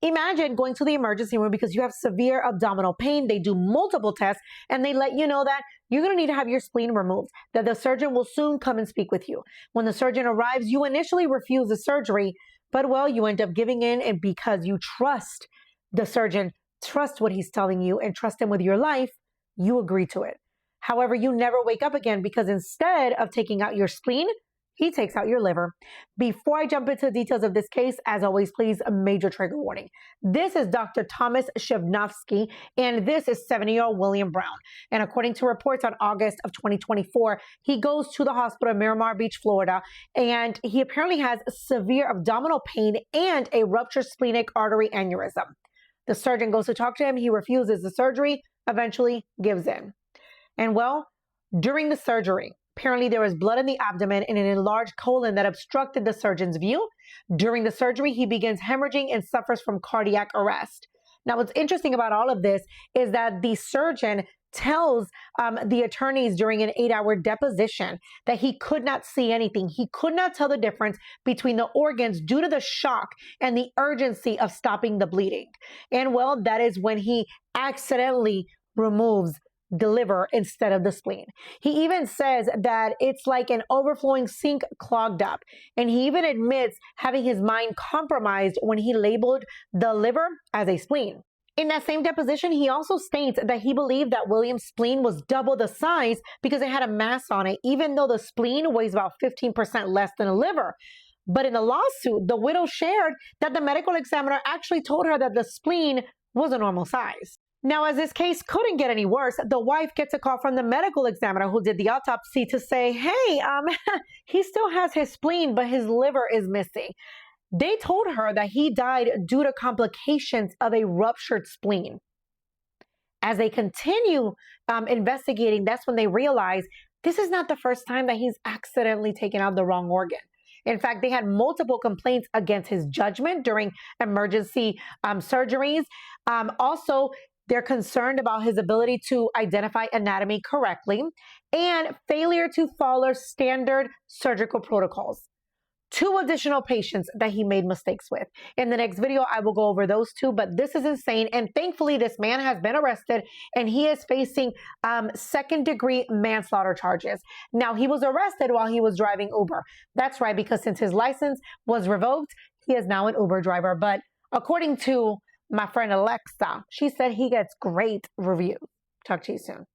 Imagine going to the emergency room because you have severe abdominal pain. They do multiple tests and they let you know that you're going to need to have your spleen removed, that the surgeon will soon come and speak with you. When the surgeon arrives, you initially refuse the surgery, but well, you end up giving in, and because you trust the surgeon, trust what he's telling you, and trust him with your life, you agree to it. However, you never wake up again because instead of taking out your spleen, he takes out your liver. Before I jump into the details of this case, as always, please, a major trigger warning. This is Dr. Thomas Shaknovsky, and this is 70-year-old William Bryan. And according to reports on August of 2024, he goes to the hospital in Miramar Beach, Florida, and he apparently has severe abdominal pain and a ruptured splenic artery aneurysm. The surgeon goes to talk to him. He refuses the surgery, eventually gives in. And well, during the surgery, apparently there was blood in the abdomen and an enlarged colon that obstructed the surgeon's view. During the surgery, he begins hemorrhaging and suffers from cardiac arrest. Now, what's interesting about all of this is that the surgeon tells the attorneys during an 8-hour deposition that he could not see anything. He could not tell the difference between the organs due to the shock and the urgency of stopping the bleeding. And well, that is when he accidentally removes the liver instead of the spleen. He even says that it's like an overflowing sink clogged up. And he even admits having his mind compromised when he labeled the liver as a spleen. In that same deposition, he also states that he believed that William's spleen was double the size because it had a mass on it, even though the spleen weighs about 15% less than a liver. But in the lawsuit, the widow shared that the medical examiner actually told her that the spleen was a normal size. Now, as this case couldn't get any worse, the wife gets a call from the medical examiner who did the autopsy to say, hey, he still has his spleen, but his liver is missing. They told her that he died due to complications of a ruptured spleen. As they continue investigating, that's when they realize this is not the first time that he's accidentally taken out the wrong organ. In fact, they had multiple complaints against his judgment during emergency surgeries. Also, they're concerned about his ability to identify anatomy correctly and failure to follow standard surgical protocols. 2 additional patients that he made mistakes with. In the next video, I will go over those 2, but this is insane. And thankfully, this man has been arrested and he is facing second-degree manslaughter charges. Now, he was arrested while he was driving Uber. That's right, because since his license was revoked, he is now an Uber driver. But according to my friend Alexa, she said he gets great reviews. Talk to you soon.